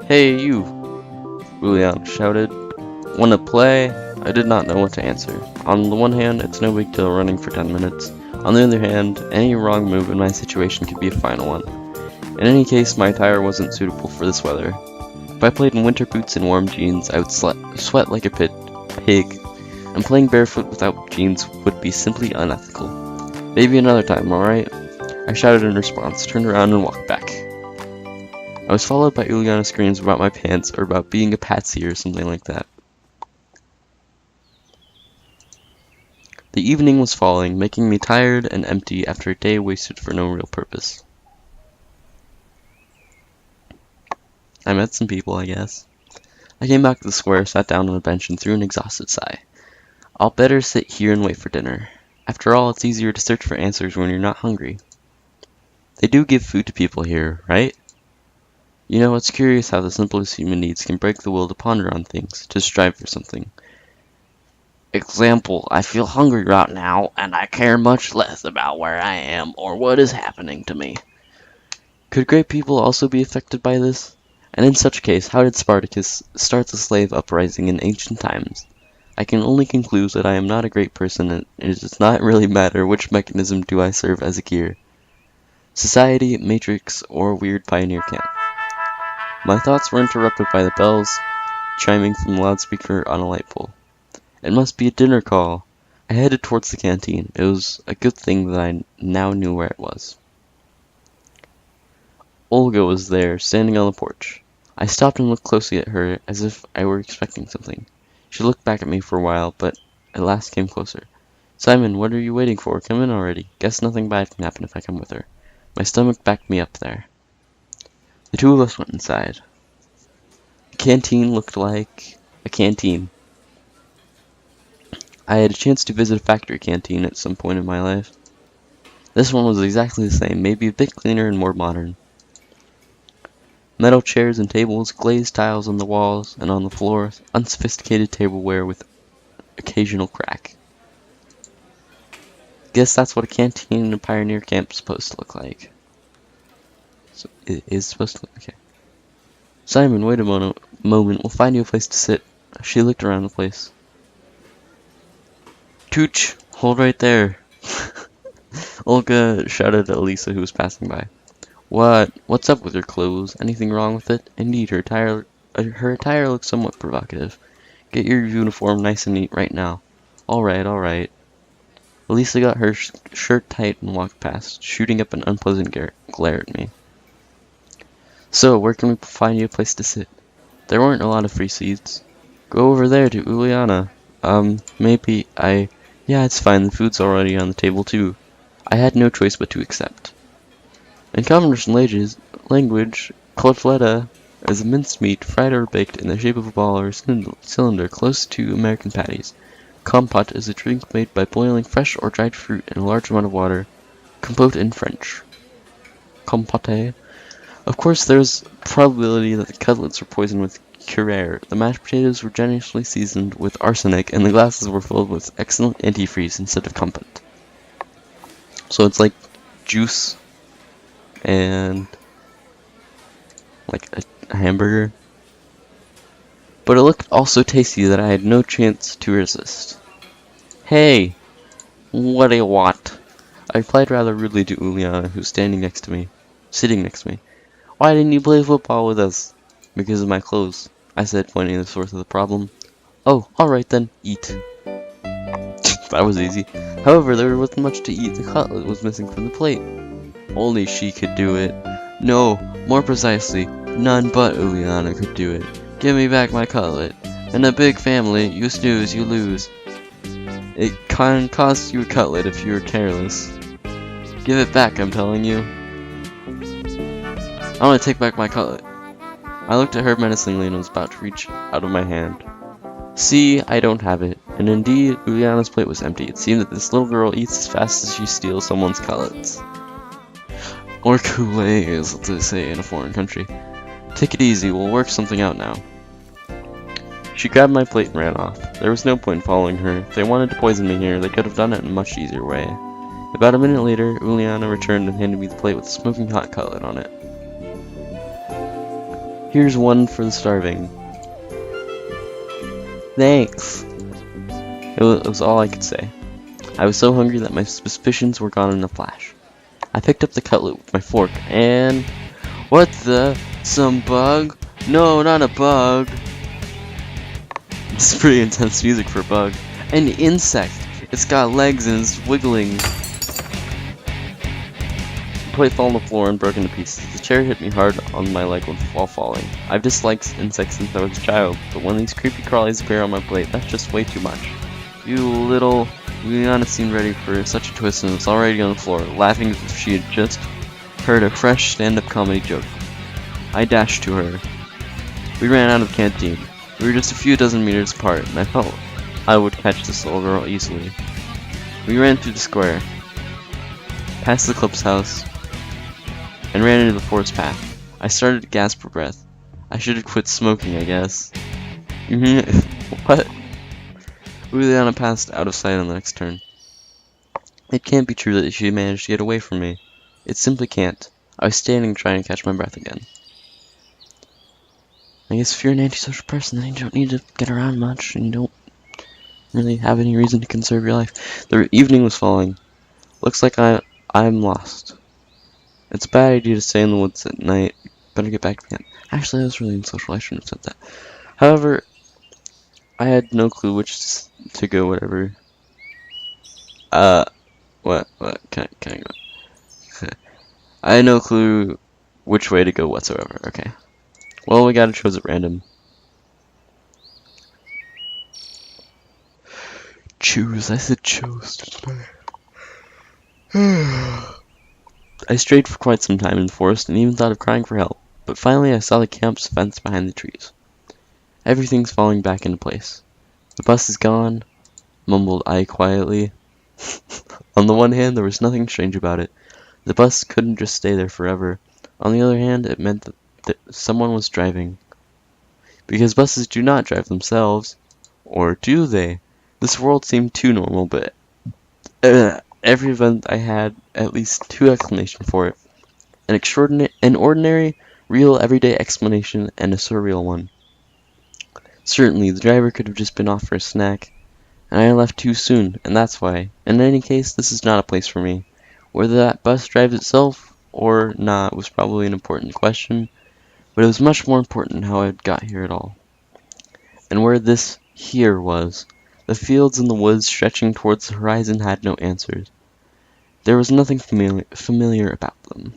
Hey, you! Julian shouted. Wanna play? I did not know what to answer. On the one hand, it's no big deal running for 10 minutes. On the other hand, any wrong move in my situation could be a final one. In any case, my attire wasn't suitable for this weather. If I played in winter boots and warm jeans, I would sweat like a pig, and playing barefoot without jeans would be simply unethical. Maybe another time, alright? I shouted in response, turned around and walked back. I was followed by Uliana's screams about my pants or about being a patsy or something like that. The evening was falling, making me tired and empty after a day wasted for no real purpose. I met some people, I guess. I came back to the square, sat down on a bench, and threw an exhausted sigh. I'll better sit here and wait for dinner. After all, it's easier to search for answers when you're not hungry. They do give food to people here, right? You know, it's curious how the simplest human needs can break the will to ponder on things, to strive for something. Example, I feel hungry right now, and I care much less about where I am or what is happening to me. Could great people also be affected by this? And in such case, how did Spartacus start the slave uprising in ancient times? I can only conclude that I am not a great person, and it does not really matter which mechanism do I serve as a gear. Society, Matrix, or weird pioneer camp. My thoughts were interrupted by the bells chiming from the loudspeaker on a light pole. It must be a dinner call. I headed towards the canteen. It was a good thing that I now knew where it was. Olga was there, standing on the porch. I stopped and looked closely at her, as if I were expecting something. She looked back at me for a while, but at last came closer. Simon, what are you waiting for? Come in already. Guess nothing bad can happen if I come with her. My stomach backed me up there. The two of us went inside. The canteen looked like a canteen. I had a chance to visit a factory canteen at some point in my life. This one was exactly the same, maybe a bit cleaner and more modern. Metal chairs and tables, glazed tiles on the walls and on the floor, unsophisticated tableware with occasional crack. Guess that's what a canteen in a pioneer camp is supposed to look like. So it is supposed to look okay. Simon, wait a moment, we'll find you a place to sit. She looked around the place. Tooch, hold right there. Olga shouted at Elisa, who was passing by. What's up with her clothes? Anything wrong with it? Indeed, her attire looks somewhat provocative. Get your uniform nice and neat right now. Alright. Elisa got her shirt tight and walked past, shooting up an unpleasant glare at me. So, where can we find you a place to sit? There weren't a lot of free seats. Go over there to Uliana. Yeah, it's fine, the food's already on the table too. I had no choice but to accept. In common language, cotoletta is a minced meat fried or baked in the shape of a ball or cylinder close to American patties. Compote is a drink made by boiling fresh or dried fruit in a large amount of water. Compote in French. Compote. Of course, there's probability that the cutlets were poisoned with curare. The mashed potatoes were generously seasoned with arsenic, and the glasses were filled with excellent antifreeze instead of compote. So it's like juice and like a hamburger. But it looked all so tasty that I had no chance to resist. Hey, what do you want? I replied rather rudely to Uliana, who was sitting next to me. Why didn't you play football with us? Because of my clothes, I said, pointing to the source of the problem. Oh, alright then, eat. That was easy. However, there wasn't much to eat. The cutlet was missing from the plate. Only she could do it. No, more precisely, none but Uliana could do it. Give me back my cutlet. In a big family, you snooze, you lose. It can cost you a cutlet if you're careless. Give it back, I'm telling you. I want to take back my cutlet. I looked at her menacingly and was about to reach out of my hand. See, I don't have it. And indeed, Uliana's plate was empty. It seemed that this little girl eats as fast as she steals someone's cutlets. Or Kool-Aid, as they say in a foreign country. Take it easy, we'll work something out now. She grabbed my plate and ran off. There was no point in following her. If they wanted to poison me here, they could have done it in a much easier way. About a minute later, Uliana returned and handed me the plate with a smoking hot cutlet on it. Here's one for the starving. Thanks. It was all I could say. I was so hungry that my suspicions were gone in a flash. I picked up the cutlet with my fork and... What the? Some bug? No, not a bug. This is pretty intense music for a bug. An insect! It's got legs and it's wiggling. The plate fell on the floor and broke into pieces. The chair hit me hard on my leg while falling. I've disliked insects since I was a child, but when these creepy crawlies appear on my plate, that's just way too much. You little... Juliana seemed ready for such a twist and was already on the floor, laughing as if she had just heard a fresh stand-up comedy joke. I dashed to her. We ran out of the canteen. We were just a few dozen meters apart, and I felt I would catch this little girl easily. We ran through the square, past the club's house, and ran into the forest path. I started to gasp for breath. I should have quit smoking, I guess. What? Juliana passed out of sight on the next turn. It can't be true that she managed to get away from me. It simply can't. I was standing trying to catch my breath again. I guess if you're an antisocial person, then you don't need to get around much, and you don't really have any reason to conserve your life. The evening was falling. Looks like I'm lost. It's a bad idea to stay in the woods at night. Better get back to camp. Actually, I was really unsocial. I shouldn't have said that. However, I had no clue which to go, whatever. What? Can I go? I had no clue which way to go whatsoever. Okay. Well, we gotta choose at random. Choose. I said choose. I strayed for quite some time in the forest and even thought of crying for help. But finally I saw the camp's fence behind the trees. Everything's falling back into place. The bus is gone, mumbled I quietly. On the one hand, there was nothing strange about it. The bus couldn't just stay there forever. On the other hand, it meant that someone was driving. Because buses do not drive themselves. Or do they? This world seemed too normal, but every event I had at least two explanations for it. An ordinary, real, everyday explanation, and a surreal one. Certainly, the driver could have just been off for a snack, and I left too soon, and that's why. In any case, this is not a place for me. Whether that bus drives itself or not was probably an important question, but it was much more important how I got here at all. And where this here was. The fields and the woods stretching towards the horizon had no answers. There was nothing familiar about them.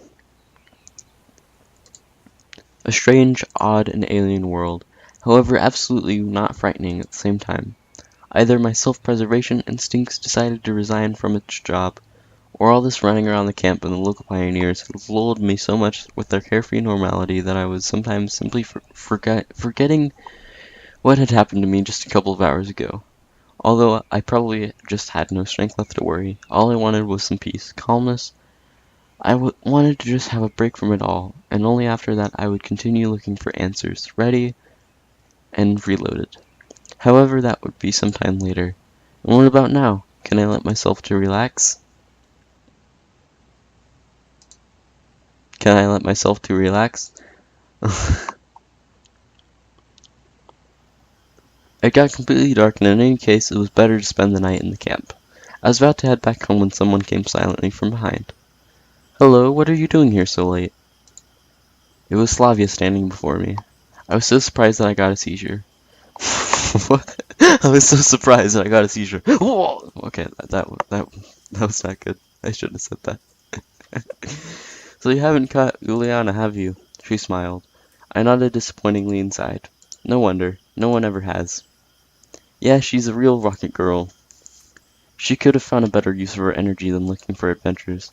A strange, odd, and alien world, however absolutely not frightening at the same time. Either my self-preservation instincts decided to resign from its job, or all this running around the camp and the local pioneers had lulled me so much with their carefree normality that I was sometimes simply forgetting what had happened to me just a couple of hours ago. Although I probably just had no strength left to worry, all I wanted was some peace, calmness. I wanted to just have a break from it all, and only after that I would continue looking for answers, ready and reloaded. However, that would be sometime later. And what about now? Can I let myself to relax? Can I let myself to relax? It got completely dark, and in any case, it was better to spend the night in the camp. I was about to head back home when someone came silently from behind. Hello, what are you doing here so late? It was Slavia standing before me. I was so surprised that I got a seizure. What? I was so surprised that I got a seizure. Whoa! Okay, that was not good. I shouldn't have said that. So you haven't caught Juliana, have you? She smiled. I nodded disappointingly inside. No wonder. No one ever has. Yeah, she's a real rocket girl. She could have found a better use of her energy than looking for adventures.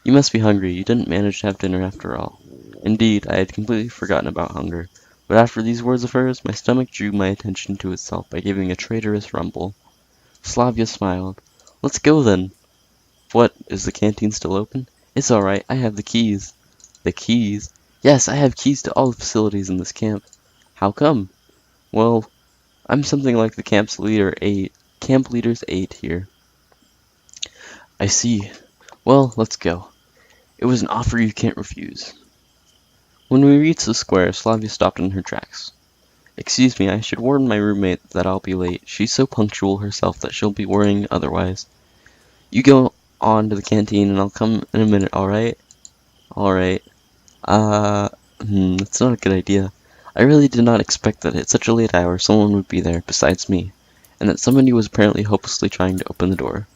You must be hungry. You didn't manage to have dinner after all. Indeed, I had completely forgotten about hunger. But after these words of hers, my stomach drew my attention to itself by giving a traitorous rumble. Slavia smiled. Let's go then. What, is the canteen still open? It's alright, I have the keys. The keys? Yes, I have keys to all the facilities in this camp. How come? Well, I'm something like the camp leader's aide here. I see. Well, let's go. It was an offer you can't refuse. When we reached the square, Slavia stopped in her tracks. "Excuse me, I should warn my roommate that I'll be late. She's so punctual herself that she'll be worrying otherwise. You go on to the canteen and I'll come in a minute, alright?" "Alright. That's not a good idea. I really did not expect that at such a late hour someone would be there besides me, and that somebody was apparently hopelessly trying to open the door.